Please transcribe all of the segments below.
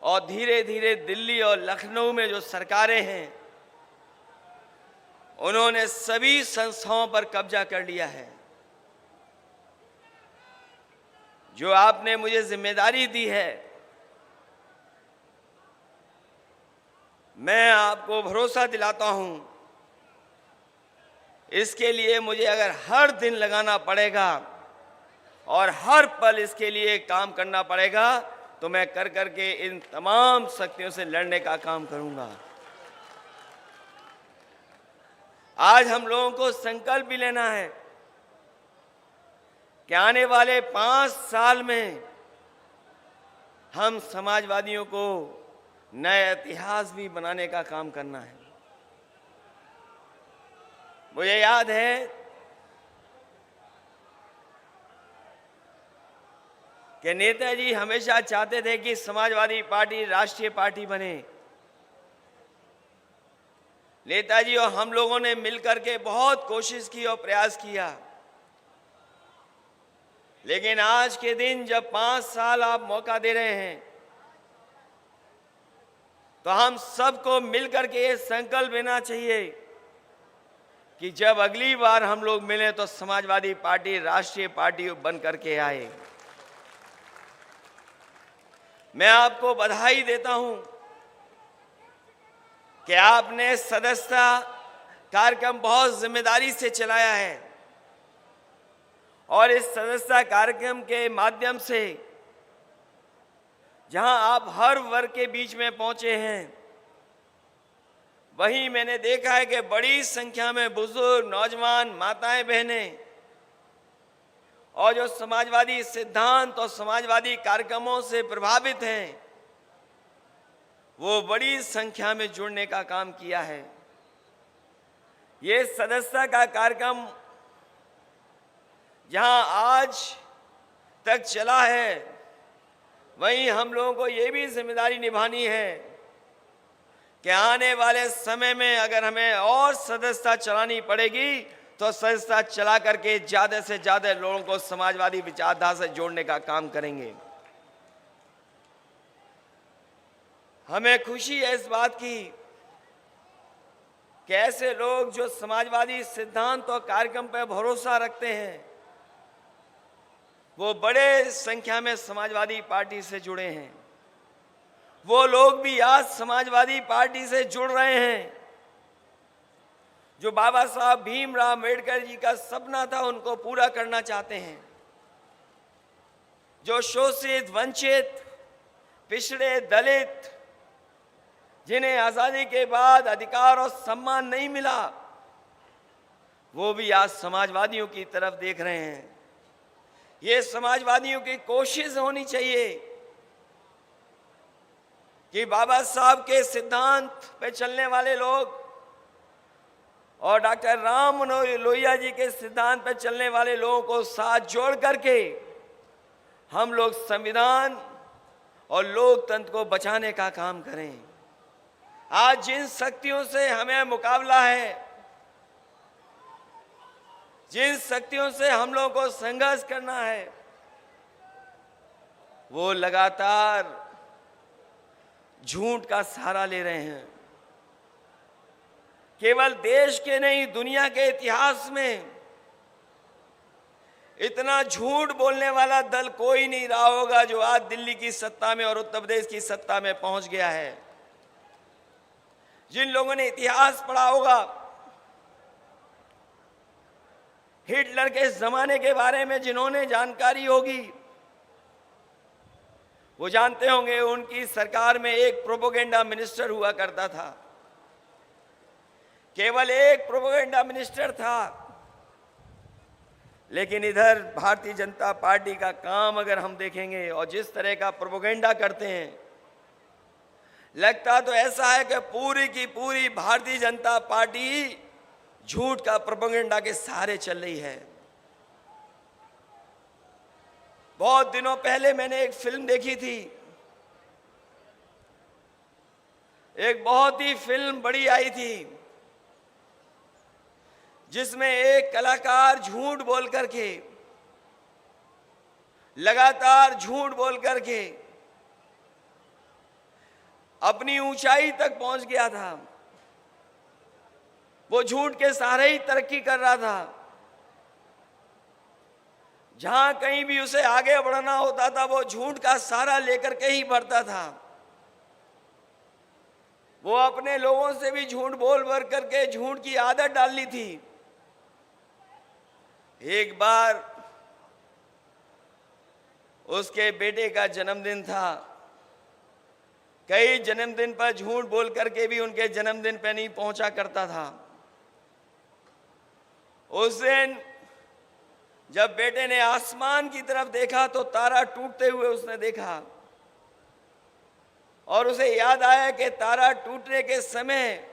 और धीरे धीरे दिल्ली और लखनऊ में जो सरकारें हैं उन्होंने सभी संस्थाओं पर कब्जा कर लिया है। जो आपने मुझे जिम्मेदारी दी है, मैं आपको भरोसा दिलाता हूं, इसके लिए मुझे अगर हर दिन लगाना पड़ेगा और हर पल इसके लिए काम करना पड़ेगा तो मैं कर करके इन तमाम शक्तियों से लड़ने का काम करूंगा। आज हम लोगों को संकल्प भी लेना है कि आने वाले 5 साल में हम समाजवादियों को नए इतिहास भी बनाने का काम करना है। मुझे याद है कि नेताजी हमेशा चाहते थे कि समाजवादी पार्टी राष्ट्रीय पार्टी बने। नेताजी और हम लोगों ने मिलकर के बहुत कोशिश की और प्रयास किया, लेकिन आज के दिन जब 5 साल आप मौका दे रहे हैं तो हम सबको मिलकर के ये संकल्प लेना चाहिए कि जब अगली बार हम लोग मिलें तो समाजवादी पार्टी राष्ट्रीय पार्टी बन करके आए। मैं आपको बधाई देता हूं कि आपने सदस्यता कार्यक्रम बहुत जिम्मेदारी से चलाया है और इस सदस्यता कार्यक्रम के माध्यम से जहां आप हर वर्ग के बीच में पहुंचे हैं, वहीं मैंने देखा है कि बड़ी संख्या में बुजुर्ग, नौजवान, माताएं, बहनें और जो समाजवादी सिद्धांत और समाजवादी कार्यक्रमों से प्रभावित हैं, वो बड़ी संख्या में जुड़ने का काम किया है। ये सदस्यता का कार्यक्रम जहां आज तक चला है, वहीं हम लोगों को ये भी जिम्मेदारी निभानी है कि आने वाले समय में अगर हमें और सदस्यता चलानी पड़ेगी तो सदस्यता चला करके ज्यादा से ज्यादा लोगों को समाजवादी विचारधारा से जोड़ने का काम करेंगे। हमें खुशी है इस बात की कि ऐसे लोग जो समाजवादी सिद्धांत और कार्यक्रम पर भरोसा रखते हैं, वो बड़े संख्या में समाजवादी पार्टी से जुड़े हैं। वो लोग भी आज समाजवादी पार्टी से जुड़ रहे हैं। जो बाबा साहब भीमराव अम्बेडकर जी का सपना था उनको पूरा करना चाहते हैं। जो शोषित, वंचित, पिछड़े, दलित, जिन्हें आजादी के बाद अधिकार और सम्मान नहीं मिला, वो भी आज समाजवादियों की तरफ देख रहे हैं। ये समाजवादियों की कोशिश होनी चाहिए कि बाबा साहब के सिद्धांत पे चलने वाले लोग और डॉक्टर राम मनोहर लोहिया जी के सिद्धांत पे चलने वाले लोगों को साथ जोड़ करके हम लोग संविधान और लोकतंत्र को बचाने का काम करें। आज जिन शक्तियों से हमें मुकाबला है, जिन शक्तियों से हम लोगों को संघर्ष करना है, वो लगातार झूठ का सहारा ले रहे हैं। केवल देश के नहीं, दुनिया के इतिहास में इतना झूठ बोलने वाला दल कोई नहीं रहा होगा जो आज दिल्ली की सत्ता में और उत्तर प्रदेश की सत्ता में पहुंच गया है। जिन लोगों ने इतिहास पढ़ा होगा, हिटलर के जमाने के बारे में जिन्होंने जानकारी होगी, वो जानते होंगे उनकी सरकार में एक प्रोपेगेंडा मिनिस्टर हुआ करता था। केवल एक प्रोपेगेंडा मिनिस्टर था। लेकिन इधर भारतीय जनता पार्टी का काम अगर हम देखेंगे और जिस तरह का प्रोपेगेंडा करते हैं, लगता तो ऐसा है कि पूरी की पूरी भारतीय जनता पार्टी झूठ का प्रोपेगेंडा के सहारे चल रही है। बहुत दिनों पहले मैंने एक फिल्म देखी थी। एक बहुत ही फिल्म बड़ी आई थी जिसमें एक कलाकार झूठ बोल करके, लगातार झूठ बोल करके अपनी ऊंचाई तक पहुंच गया था। वो झूठ के सहारे ही तरक्की कर रहा था। जहां कहीं भी उसे आगे बढ़ना होता था वो झूठ का सहारा लेकर के ही बढ़ता था। वो अपने लोगों से भी झूठ बोल भर करके झूठ की आदत डाल ली थी। एक बार उसके बेटे का जन्मदिन था। कई जन्मदिन पर झूठ बोल करके भी उनके जन्मदिन पर नहीं पहुंचा करता था। उस दिन जब बेटे ने आसमान की तरफ देखा तो तारा टूटते हुए उसने देखा और उसे याद आया कि तारा टूटने के समय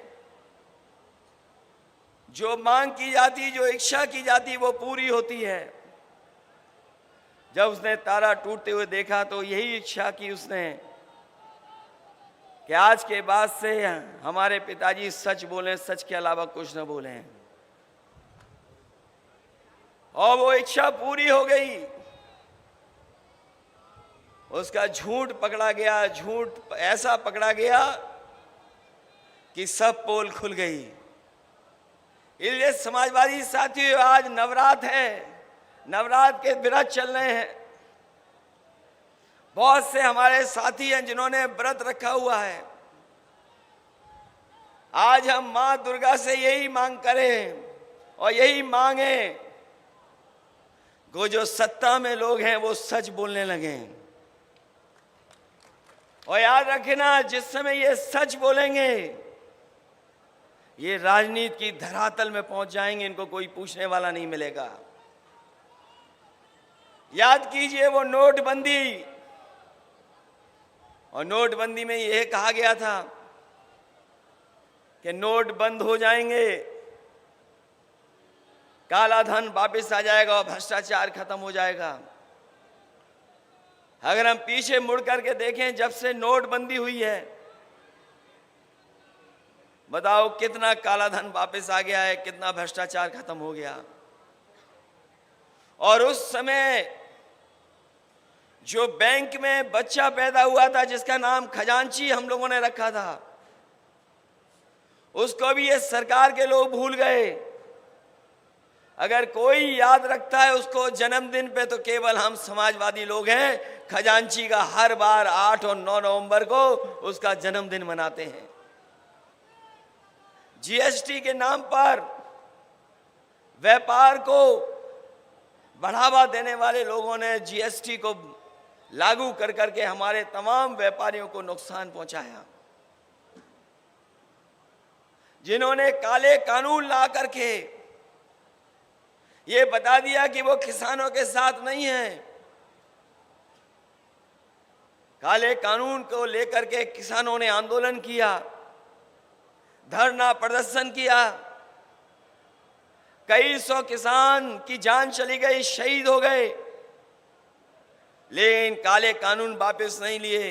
जो मांग की जाती, जो इच्छा की जाती, वो पूरी होती है। जब उसने तारा टूटते हुए देखा तो यही इच्छा की उसने कि आज के बाद से हमारे पिताजी सच बोलें, सच के अलावा कुछ न बोलें। और वो इच्छा पूरी हो गई। उसका झूठ पकड़ा गया। झूठ ऐसा पकड़ा गया कि सब पोल खुल गई। इसलिए समाजवादी साथियों, आज नवरात्र है, नवरात्र के व्रत चल रहे हैं। बहुत से हमारे साथी हैं जिन्होंने व्रत रखा हुआ है। आज हम मां दुर्गा से यही मांग करें और यही मांगे वो जो सत्ता में लोग हैं वो सच बोलने लगे। और याद रखना, जिस समय ये सच बोलेंगे ये राजनीति की धरातल में पहुंच जाएंगे, इनको कोई पूछने वाला नहीं मिलेगा। याद कीजिए वो नोटबंदी, और नोटबंदी में यह कहा गया था कि नोट बंद हो जाएंगे, काला धन वापस आ जाएगा और भ्रष्टाचार खत्म हो जाएगा। अगर हम पीछे मुड़ करके देखें, जब से नोटबंदी हुई है, बताओ कितना काला धन वापस आ गया है, कितना भ्रष्टाचार खत्म हो गया। और उस समय जो बैंक में बच्चा पैदा हुआ था जिसका नाम खजांची हम लोगों ने रखा था, उसको भी ये सरकार के लोग भूल गए। अगर कोई याद रखता है उसको जन्मदिन पे तो केवल हम समाजवादी लोग हैं। खजांची का हर बार 8 और 9 नवंबर को उसका जन्मदिन मनाते हैं। जीएसटी के नाम पर व्यापार को बढ़ावा देने वाले लोगों ने जीएसटी को लागू कर करके हमारे तमाम व्यापारियों को नुकसान पहुंचाया। जिन्होंने काले कानून ला करके ये बता दिया कि वो किसानों के साथ नहीं है। काले कानून को लेकर के किसानों ने आंदोलन किया, धरना प्रदर्शन किया। कई सौ किसान की जान चली गई, शहीद हो गए, लेकिन काले कानून वापस नहीं लिए।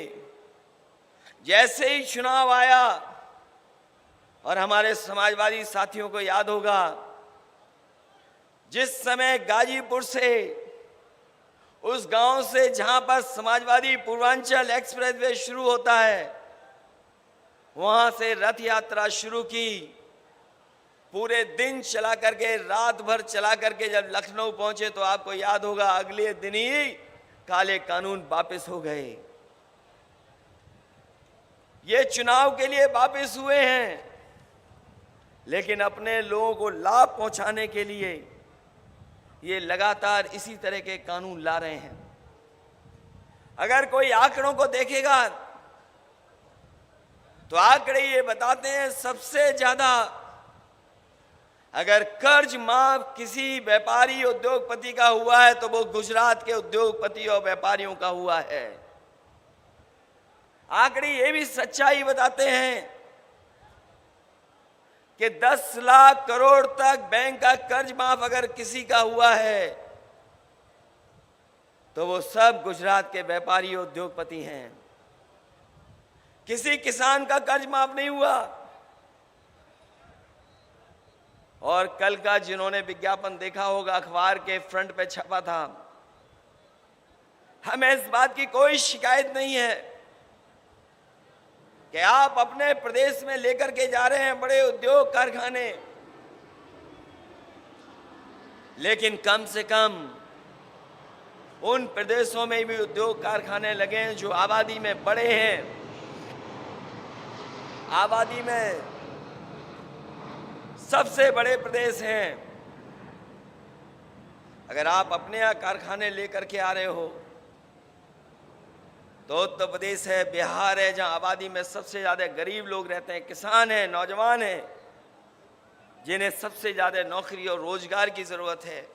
जैसे ही चुनाव आया, और हमारे समाजवादी साथियों को याद होगा, जिस समय गाजीपुर से, उस गांव से जहां पर समाजवादी पूर्वांचल एक्सप्रेसवे शुरू होता है, वहां से रथ यात्रा शुरू की। पूरे दिन चला करके, रात भर चला करके जब लखनऊ पहुंचे तो आपको याद होगा अगले दिन ही काले कानून वापस हो गए। ये चुनाव के लिए वापस हुए हैं, लेकिन अपने लोगों को लाभ पहुंचाने के लिए ये लगातार इसी तरह के कानून ला रहे हैं। अगर कोई आंकड़ों को देखेगा तो आंकड़े ये बताते हैं सबसे ज्यादा अगर कर्ज माफ किसी व्यापारी उद्योगपति का हुआ है तो वो गुजरात के उद्योगपति और व्यापारियों का हुआ है। आंकड़े ये भी सच्चाई बताते हैं कि 10 लाख करोड़ तक बैंक का कर्ज माफ अगर किसी का हुआ है तो वो सब गुजरात के व्यापारी उद्योगपति हैं। किसी किसान का कर्ज माफ नहीं हुआ। और कल का जिन्होंने विज्ञापन देखा होगा, अखबार के फ्रंट पे छपा था, हमें इस बात की कोई शिकायत नहीं है कि आप अपने प्रदेश में लेकर के जा रहे हैं बड़े उद्योग कारखाने, लेकिन कम से कम उन प्रदेशों में भी उद्योग कारखाने लगे हैं जो आबादी में बड़े हैं, आबादी में सबसे बड़े प्रदेश हैं। अगर आप अपने यहाँ कारखाने लेकर के आ रहे हो तो उत्तर प्रदेश है, बिहार है, जहां आबादी में सबसे ज्यादा गरीब लोग रहते हैं, किसान हैं, नौजवान हैं, जिन्हें सबसे ज्यादा नौकरी और रोजगार की जरूरत है,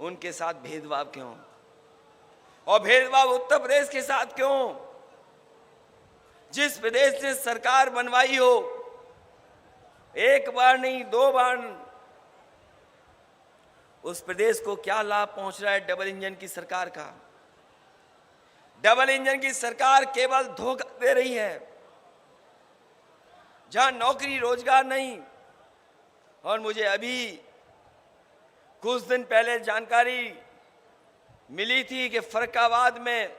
उनके साथ भेदभाव क्यों? और भेदभाव उत्तर प्रदेश के साथ क्यों? जिस प्रदेश ने सरकार बनवाई हो, एक बार नहीं 2 बार, उस प्रदेश को क्या लाभ पहुंच रहा है डबल इंजन की सरकार का? डबल इंजन की सरकार केवल धोखा दे रही है। जहां नौकरी रोजगार नहीं, और मुझे अभी कुछ दिन पहले जानकारी मिली थी कि फर्रुखाबाद में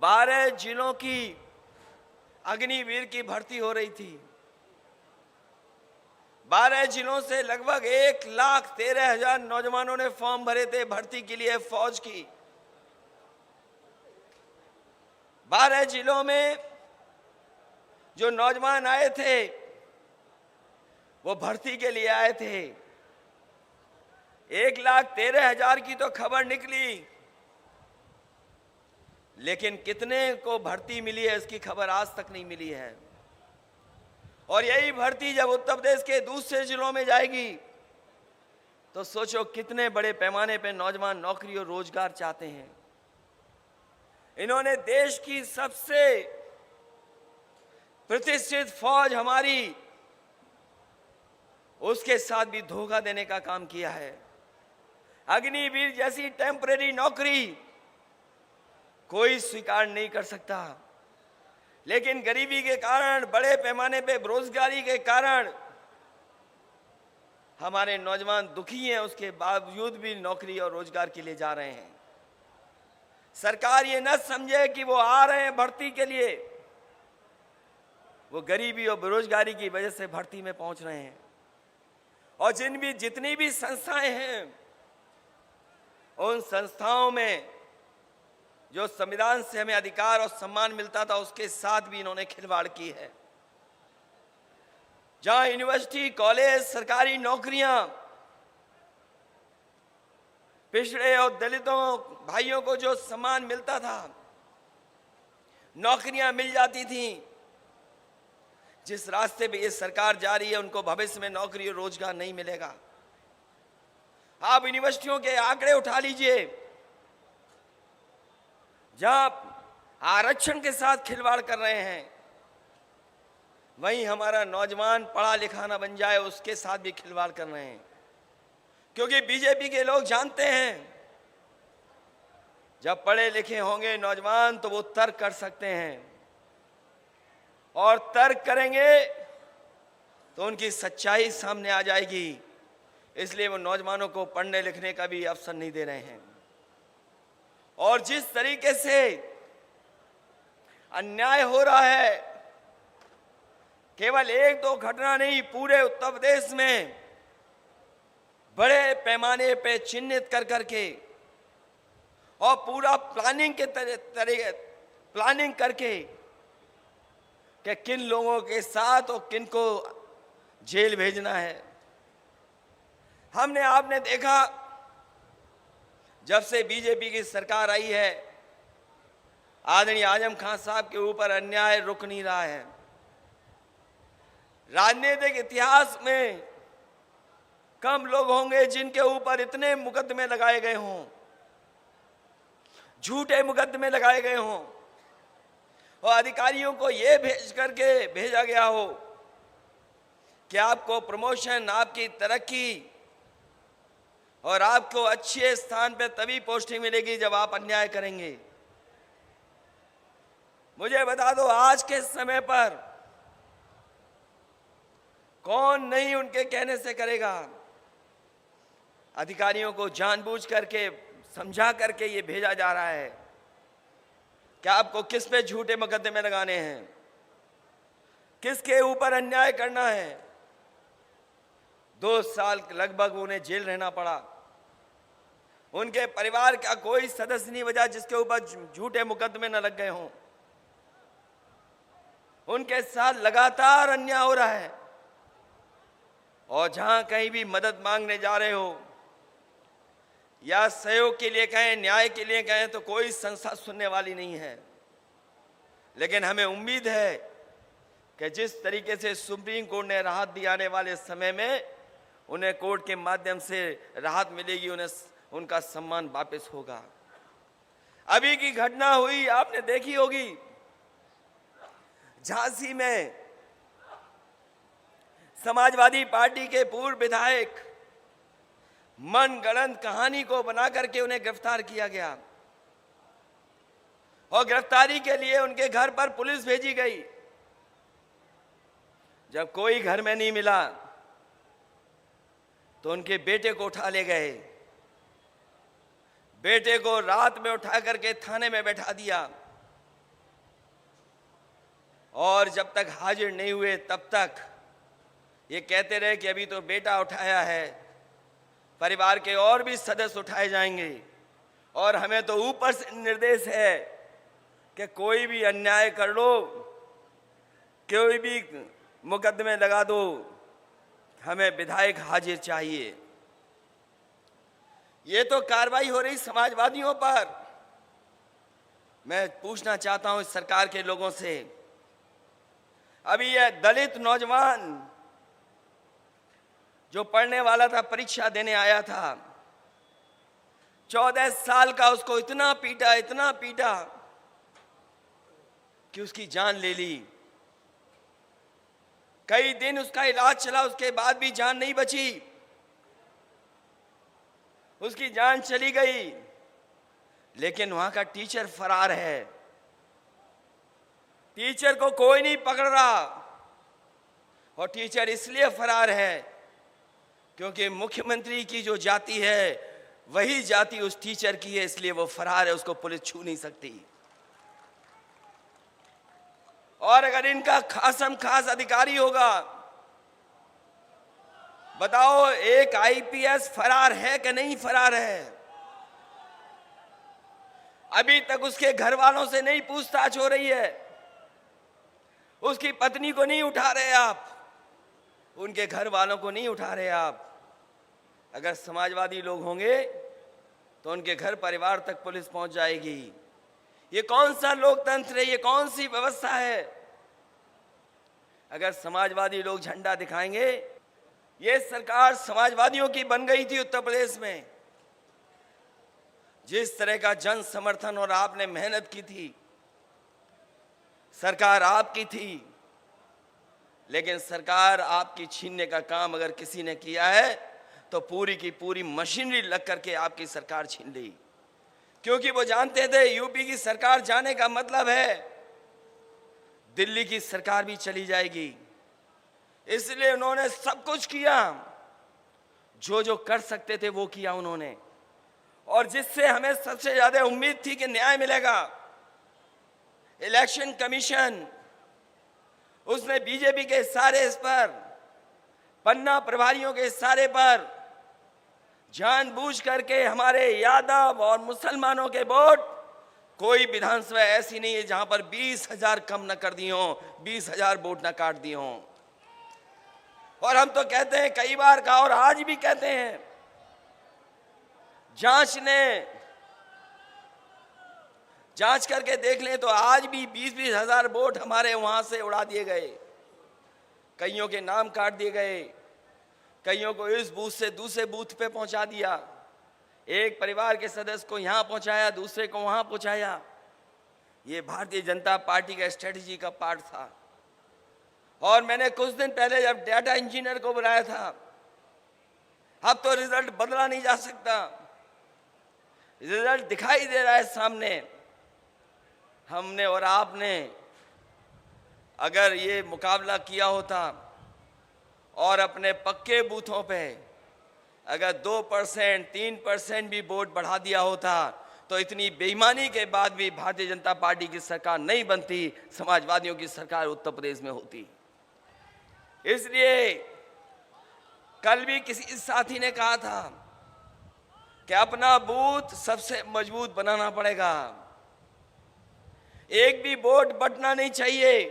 12 जिलों की अग्निवीर की भर्ती हो रही थी। 12 जिलों से लगभग 1,13,000 नौजवानों ने फॉर्म भरे थे भर्ती के लिए फौज की। 12 जिलों में जो नौजवान आए थे वो भर्ती के लिए आए थे। 1,13,000 की तो खबर निकली, लेकिन कितने को भर्ती मिली है इसकी खबर आज तक नहीं मिली है। और यही भर्ती जब उत्तर प्रदेश के दूसरे जिलों में जाएगी तो सोचो कितने बड़े पैमाने पर नौजवान नौकरी और रोजगार चाहते हैं। इन्होंने देश की सबसे प्रतिष्ठित फौज हमारी, उसके साथ भी धोखा देने का काम किया है। अग्निवीर जैसी टेम्परेरी नौकरी कोई स्वीकार नहीं कर सकता, लेकिन गरीबी के कारण, बड़े पैमाने पे बेरोजगारी के कारण हमारे नौजवान दुखी हैं, उसके बावजूद भी नौकरी और रोजगार के लिए जा रहे हैं। सरकार ये न समझे कि वो आ रहे हैं भर्ती के लिए, वो गरीबी और बेरोजगारी की वजह से भर्ती में पहुंच रहे हैं। और जितनी भी संस्थाएं हैं, उन संस्थाओं में जो संविधान से हमें अधिकार और सम्मान मिलता था उसके साथ भी इन्होंने खिलवाड़ की है। जहां यूनिवर्सिटी, कॉलेज, सरकारी नौकरियां पिछड़े और दलितों भाइयों को जो सम्मान मिलता था, नौकरियां मिल जाती थी, जिस रास्ते पे ये सरकार जा रही है उनको भविष्य में नौकरी और रोजगार नहीं मिलेगा। आप यूनिवर्सिटियों के आंकड़े उठा लीजिए, जहां आरक्षण के साथ खिलवाड़ कर रहे हैं, वहीं हमारा नौजवान पढ़ा लिखा ना बन जाए उसके साथ भी खिलवाड़ कर रहे हैं। क्योंकि बीजेपी के लोग जानते हैं जब पढ़े लिखे होंगे नौजवान तो वो तर्क कर सकते हैं, और तर्क करेंगे तो उनकी सच्चाई सामने आ जाएगी। इसलिए वो नौजवानों को पढ़ने लिखने का भी अवसर नहीं दे रहे हैं। और जिस तरीके से अन्याय हो रहा है, केवल 1-2 घटना नहीं, पूरे उत्तर प्रदेश में बड़े पैमाने पे चिन्हित कर करके और पूरा प्लानिंग के प्लानिंग करके कि किन लोगों के साथ और किन को जेल भेजना है। आपने देखा जब से बीजेपी की सरकार आई है, आदरणीय आजम खान साहब के ऊपर अन्याय रुक नहीं रहा है। राजनीतिक इतिहास में कम लोग होंगे जिनके ऊपर इतने मुकदमे लगाए गए हों, झूठे मुकदमे लगाए गए हों, और अधिकारियों को यह भेजा गया हो कि आपको प्रमोशन, आपकी तरक्की और आपको अच्छे स्थान पे तभी पोस्टिंग मिलेगी जब आप अन्याय करेंगे। मुझे बता दो, आज के समय पर कौन नहीं उनके कहने से करेगा? अधिकारियों को जानबूझ करके, समझा करके ये भेजा जा रहा है। क्या आपको किस पे झूठे मुकदमे लगाने हैं, किसके ऊपर अन्याय करना है। 2 साल लगभग उन्हें जेल रहना पड़ा। उनके परिवार का कोई सदस्य नहीं बचा जिसके ऊपर झूठे मुकदमे न लग गए हों। उनके साथ लगातार अन्याय हो रहा है, और जहां कहीं भी मदद मांगने जा रहे हो या सहयोग के लिए कहें, न्याय के लिए कहें, तो कोई संस्था सुनने वाली नहीं है। लेकिन हमें उम्मीद है कि जिस तरीके से सुप्रीम कोर्ट ने राहत दी, आने वाले समय में उन्हें कोर्ट के माध्यम से राहत मिलेगी, उन्हें उनका सम्मान वापस होगा। अभी की घटना हुई, आपने देखी होगी, झांसी में समाजवादी पार्टी के पूर्व विधायक मनगढ़ंत कहानी को बना करके उन्हें गिरफ्तार किया गया, और गिरफ्तारी के लिए उनके घर पर पुलिस भेजी गई। जब कोई घर में नहीं मिला तो उनके बेटे को उठा ले गए। बेटे को रात में उठा करके थाने में बैठा दिया, और जब तक हाजिर नहीं हुए तब तक ये कहते रहे कि अभी तो बेटा उठाया है, परिवार के और भी सदस्य उठाए जाएंगे, और हमें तो ऊपर से निर्देश है कि कोई भी अन्याय कर लो, कोई भी मुकदमे लगा दो, हमें विधायक हाजिर चाहिए। ये तो कार्रवाई हो रही समाजवादियों पर। मैं पूछना चाहता हूं इस सरकार के लोगों से, अभी यह दलित नौजवान जो पढ़ने वाला था, परीक्षा देने आया था, 14 साल का, उसको इतना पीटा कि उसकी जान ले ली। कई दिन उसका इलाज चला, उसके बाद भी जान नहीं बची, उसकी जान चली गई। लेकिन वहां का टीचर फरार है, टीचर को कोई नहीं पकड़ रहा, और टीचर इसलिए फरार है क्योंकि मुख्यमंत्री की जो जाति है वही जाति उस टीचर की है, इसलिए वो फरार है, उसको पुलिस छू नहीं सकती। और अगर इनका खासम खास अधिकारी होगा, बताओ एक आईपीएस फरार है कि नहीं फरार है? अभी तक उसके घर वालों से नहीं पूछताछ हो रही है, उसकी पत्नी को नहीं उठा रहे आप, उनके घर वालों को नहीं उठा रहे आप। अगर समाजवादी लोग होंगे तो उनके घर परिवार तक पुलिस पहुंच जाएगी। ये कौन सा लोकतंत्र है, ये कौन सी व्यवस्था है? अगर समाजवादी लोग झंडा दिखाएंगे, ये सरकार समाजवादियों की बन गई थी उत्तर प्रदेश में, जिस तरह का जन समर्थन और आपने मेहनत की थी, सरकार आपकी थी, लेकिन सरकार आपकी छीनने का काम अगर किसी ने किया है तो पूरी की पूरी मशीनरी लग करके आपकी सरकार छीन ली। क्योंकि वो जानते थे यूपी की सरकार जाने का मतलब है दिल्ली की सरकार भी चली जाएगी। इसलिए उन्होंने सब कुछ किया, जो जो कर सकते थे वो किया उन्होंने, और जिससे हमें सबसे ज्यादा उम्मीद थी कि न्याय मिलेगा। इलेक्शन कमीशन, उसने बीजेपी के सारे इस पर, पन्ना प्रभारियों के सारे पर जानबूझ करके हमारे यादव और मुसलमानों के वोट, कोई विधानसभा ऐसी नहीं है जहां पर 20,000 कम न कर दिए हों, 20,000 वोट न काट दिए हों। और हम तो कहते हैं, कई बार कहा और आज भी कहते हैं, जांच करके देख लें तो आज भी 20-20 हजार वोट हमारे वहां से उड़ा दिए गए। कईयों के नाम काट दिए गए, कईयों को इस बूथ से दूसरे बूथ पे पहुंचा दिया, एक परिवार के सदस्य को यहां पहुंचाया, दूसरे को वहां पहुंचाया। ये भारतीय जनता पार्टी का स्ट्रेटजी का पार्ट था। और मैंने कुछ दिन पहले जब डाटा इंजीनियर को बुलाया था, अब तो रिजल्ट बदला नहीं जा सकता, रिजल्ट दिखाई दे रहा है सामने। हमने और आपने अगर ये मुकाबला किया होता और अपने पक्के बूथों पे अगर 2%, 3% भी वोट बढ़ा दिया होता तो इतनी बेईमानी के बाद भी भारतीय जनता पार्टी की सरकार नहीं बनती, समाजवादियों की सरकार उत्तर प्रदेश में होती। इसलिए कल भी किसी साथी ने कहा था कि अपना बूथ सबसे मजबूत बनाना पड़ेगा, एक भी वोट बंटना नहीं चाहिए।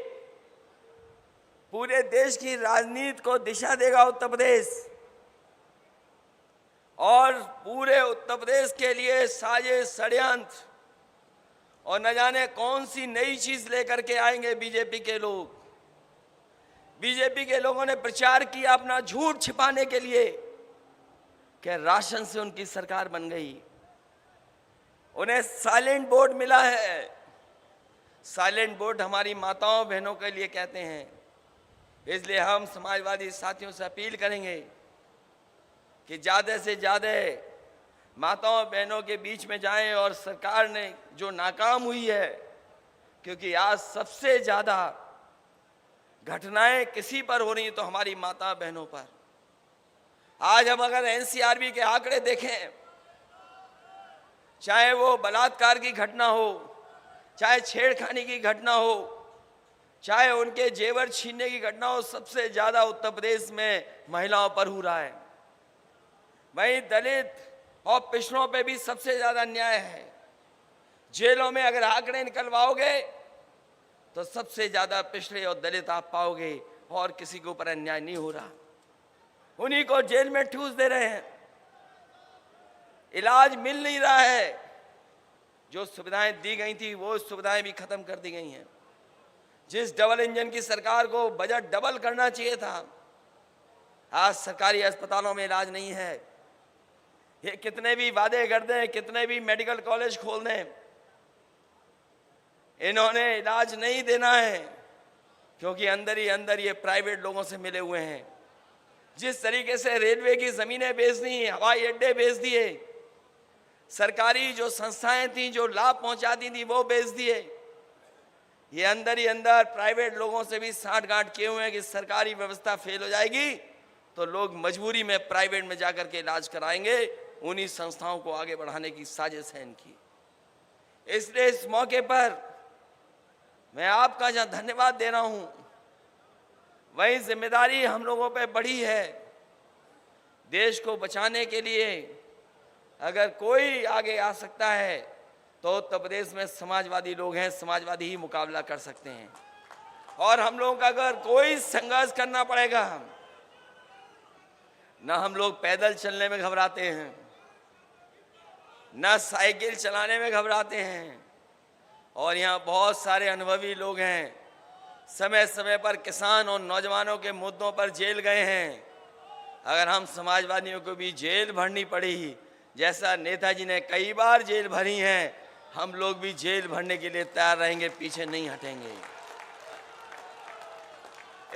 पूरे देश की राजनीति को दिशा देगा उत्तर प्रदेश, और पूरे उत्तर प्रदेश के लिए साजिश षड्यंत्र और न जाने कौन सी नई चीज लेकर के आएंगे बीजेपी के लोग। बीजेपी के लोगों ने प्रचार किया अपना झूठ छिपाने के लिए कि राशन से उनकी सरकार बन गई। उन्हें साइलेंट वोट मिला है। साइलेंट वोट हमारी माताओं बहनों के लिए कहते हैं। इसलिए हम समाजवादी साथियों से अपील करेंगे कि ज़्यादा से ज़्यादा माताओं बहनों के बीच में जाएं, और सरकार ने जो नाकाम हुई है, क्योंकि आज सबसे ज़्यादा घटनाएं किसी पर हो रही हैं तो हमारी माता बहनों पर। आज हम अगर एनसीआरबी के आंकड़े देखें, चाहे वो बलात्कार की घटना हो, चाहे छेड़खानी की घटना हो, चाहे उनके जेवर छीनने की घटना हो, सबसे ज्यादा उत्तर प्रदेश में महिलाओं पर हो रहा है। वहीं दलित और पिछड़ों पे भी सबसे ज्यादा अन्याय है। जेलों में अगर आंकड़े निकलवाओगे तो सबसे ज्यादा पिछड़े और दलित आप पाओगे, और किसी के ऊपर अन्याय नहीं हो रहा। उन्हीं को जेल में ठूस दे रहे हैं, इलाज मिल नहीं रहा है। जो सुविधाएं दी गई थी वो सुविधाएं भी खत्म कर दी गई हैं। जिस डबल इंजन की सरकार को बजट डबल करना चाहिए था, आज सरकारी अस्पतालों में इलाज नहीं है। ये कितने भी वादे कर दें, कितने भी मेडिकल कॉलेज खोल दें, इन्होंने इलाज नहीं देना है, क्योंकि अंदर ही अंदर ये प्राइवेट लोगों से मिले हुए हैं। जिस तरीके से रेलवे की जमीनें बेच दी, हवाई अड्डे बेच दिए, सरकारी जो संस्थाएं थी जो लाभ पहुंचाती थी वो बेच दिए। ये अंदर ही अंदर प्राइवेट लोगों से भी साठगांठ किए हुए हैं कि सरकारी व्यवस्था फेल हो जाएगी तो लोग मजबूरी में प्राइवेट में जाकर के इलाज कराएंगे। उन्हीं संस्थाओं को आगे बढ़ाने की साजिश है इनकी। इसलिए इस मौके पर मैं आपका जहां धन्यवाद दे रहा हूं, वही जिम्मेदारी हम लोगों पे बढ़ी है। देश को बचाने के लिए अगर कोई आगे आ सकता है तो उत्तर प्रदेश में समाजवादी लोग हैं, समाजवादी ही मुकाबला कर सकते हैं। और हम लोगों का अगर कोई संघर्ष करना पड़ेगा, ना हम लोग पैदल चलने में घबराते हैं, ना साइकिल चलाने में घबराते हैं। और यहाँ बहुत सारे अनुभवी लोग हैं, समय समय पर किसान और नौजवानों के मुद्दों पर जेल गए हैं। अगर हम समाजवादियों को भी जेल भरनी पड़ी, जैसा नेताजी ने कई बार जेल भरी हैं, हम लोग भी जेल भरने के लिए तैयार रहेंगे, पीछे नहीं हटेंगे।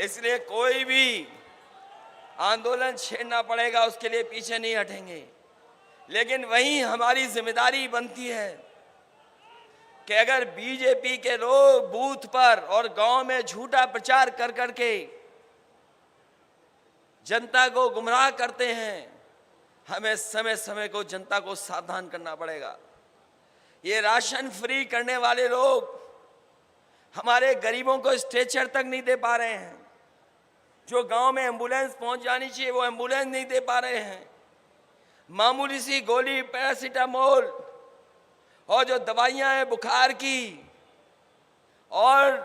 इसलिए कोई भी आंदोलन छेड़ना पड़ेगा, उसके लिए पीछे नहीं हटेंगे। लेकिन वहीं हमारी जिम्मेदारी बनती है कि अगर बीजेपी के लोग बूथ पर और गांव में झूठा प्रचार कर करके जनता को गुमराह करते हैं, हमें समय समय को जनता को सावधान करना पड़ेगा। ये राशन फ्री करने वाले लोग हमारे गरीबों को स्ट्रेचर तक नहीं दे पा रहे हैं। जो गांव में एम्बुलेंस पहुंच जानी चाहिए वो एम्बुलेंस नहीं दे पा रहे हैं। मामूली सी गोली पैरासीटामोल और जो दवाइयां हैं बुखार की और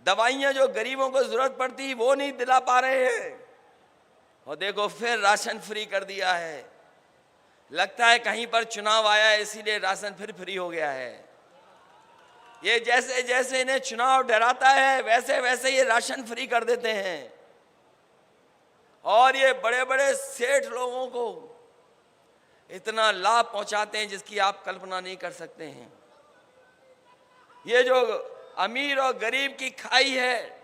दवाइयां जो गरीबों को जरूरत पड़ती वो नहीं दिला पा रहे हैं। और देखो फिर राशन फ्री कर दिया है। लगता है कहीं पर चुनाव आया है इसीलिए राशन फिर फ्री हो गया है। ये जैसे जैसे इन्हें चुनाव डराता है वैसे वैसे ये राशन फ्री कर देते हैं और ये बड़े बड़े सेठ लोगों को इतना लाभ पहुंचाते हैं जिसकी आप कल्पना नहीं कर सकते हैं। ये जो अमीर और गरीब की खाई है,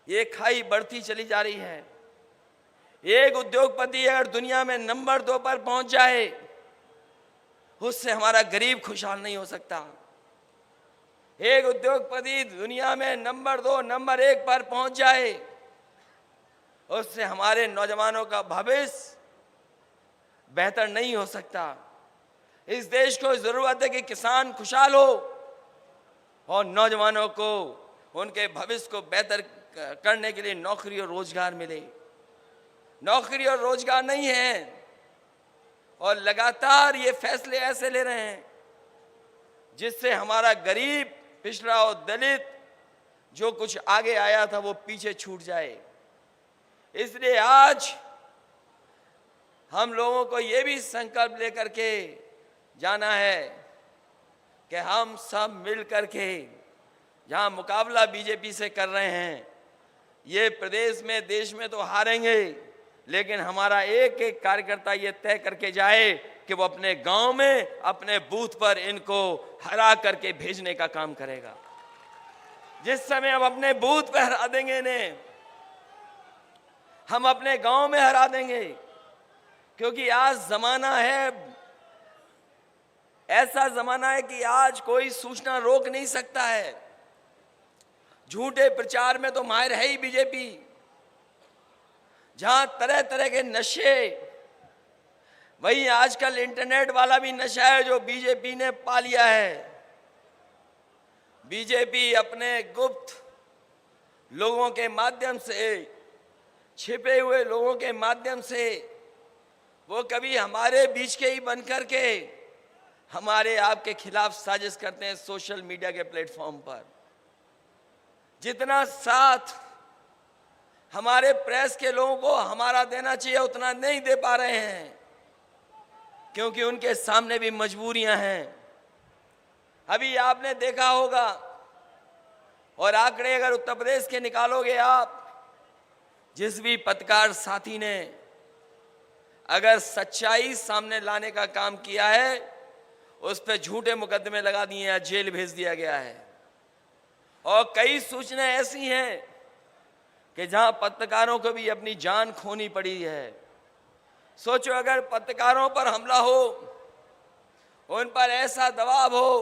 ये खाई बढ़ती चली जा रही है। एक उद्योगपति अगर दुनिया में नंबर 2 पर पहुंच जाए, उससे हमारा गरीब खुशहाल नहीं हो सकता। एक उद्योगपति दुनिया में नंबर 2, नंबर 1 पर पहुंच जाए, उससे हमारे नौजवानों का भविष्य बेहतर नहीं हो सकता। इस देश को जरूरत है कि किसान खुशहाल हो और नौजवानों को उनके भविष्य को बेहतर करने के लिए नौकरी और रोजगार मिले। नौकरी और रोजगार नहीं है और लगातार ये फैसले ऐसे ले रहे हैं जिससे हमारा गरीब, पिछड़ा और दलित जो कुछ आगे आया था वो पीछे छूट जाए। इसलिए आज हम लोगों को ये भी संकल्प लेकर के जाना है कि हम सब मिल करके जहां मुकाबला बीजेपी से कर रहे हैं, ये प्रदेश में, देश में तो हारेंगे, लेकिन हमारा एक एक कार्यकर्ता ये तय करके जाए कि वो अपने गांव में, अपने बूथ पर इनको हरा करके भेजने का काम करेगा। जिस समय हम अपने बूथ पर हरा देंगे इन्हें, हम अपने गांव में हरा देंगे, क्योंकि आज जमाना है, ऐसा जमाना है कि आज कोई सूचना रोक नहीं सकता है। झूठे प्रचार में तो माहिर है ही बीजेपी। जहां तरह तरह के नशे, वहीं आजकल इंटरनेट वाला भी नशा है जो बीजेपी ने पा लिया है। बीजेपी अपने गुप्त लोगों के माध्यम से, छिपे हुए लोगों के माध्यम से, वो कभी हमारे बीच के ही बनकर के हमारे आपके खिलाफ साजिश करते हैं सोशल मीडिया के प्लेटफॉर्म पर। जितना साथ हमारे प्रेस के लोगों को हमारा देना चाहिए उतना नहीं दे पा रहे हैं, क्योंकि उनके सामने भी मजबूरियां हैं। अभी आपने देखा होगा, और आंकड़े अगर उत्तर प्रदेश के निकालोगे आप, जिस भी पत्रकार साथी ने अगर सच्चाई सामने लाने का काम किया है, उस पर झूठे मुकदमे लगा दिए हैं, जेल भेज दिया गया है। और कई सूचनाएं ऐसी हैं कि जहां पत्रकारों को भी अपनी जान खोनी पड़ी है। सोचो अगर पत्रकारों पर हमला हो, उन पर ऐसा दबाव हो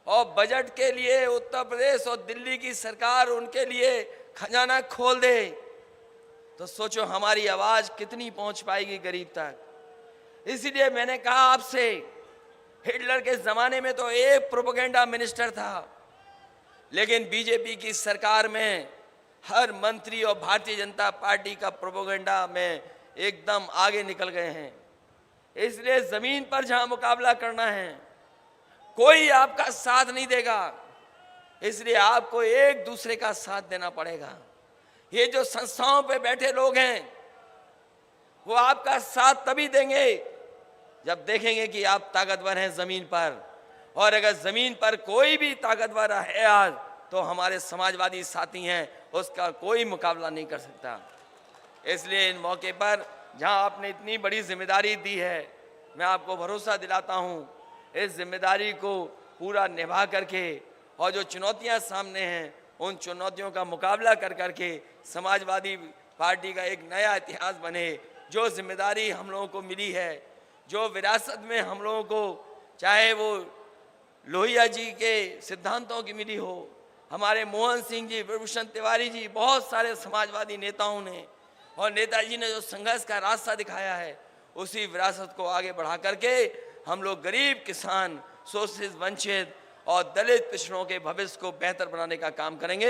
और बजट के लिए उत्तर प्रदेश और दिल्ली की सरकार उनके लिए खजाना खोल दे, तो सोचो हमारी आवाज कितनी पहुंच पाएगी गरीब तक। इसीलिए मैंने कहा आपसे, हिटलर के जमाने में तो एक प्रोपेगेंडा मिनिस्टर था, लेकिन बीजेपी की सरकार में हर मंत्री और भारतीय जनता पार्टी का प्रोपेगेंडा में एकदम आगे निकल गए हैं। इसलिए जमीन पर जहां मुकाबला करना है, कोई आपका साथ नहीं देगा, इसलिए आपको एक दूसरे का साथ देना पड़ेगा। ये जो संस्थाओं पे बैठे लोग हैं, वो आपका साथ तभी देंगे जब देखेंगे कि आप ताकतवर हैं जमीन पर। और अगर जमीन पर कोई भी ताकतवर है आज, तो हमारे समाजवादी साथी हैं, उसका कोई मुकाबला नहीं कर सकता। इसलिए इन मौके पर जहां आपने इतनी बड़ी जिम्मेदारी दी है, मैं आपको भरोसा दिलाता हूं, इस जिम्मेदारी को पूरा निभा करके और जो चुनौतियां सामने हैं, उन चुनौतियों का मुकाबला कर करके समाजवादी पार्टी का एक नया इतिहास बने। जो जिम्मेदारी हम लोगों को मिली है, जो विरासत में हम लोगों को, चाहे वो लोहिया जी के सिद्धांतों की मिली हो, हमारे मोहन सिंह जी, विभूषण तिवारी जी, बहुत सारे समाजवादी नेताओं ने और नेताजी ने जो संघर्ष का रास्ता दिखाया है, उसी विरासत को आगे बढ़ा करके हम लोग गरीब, किसान, शोषित, वंचित और दलित पिछड़ों के भविष्य को बेहतर बनाने का काम करेंगे।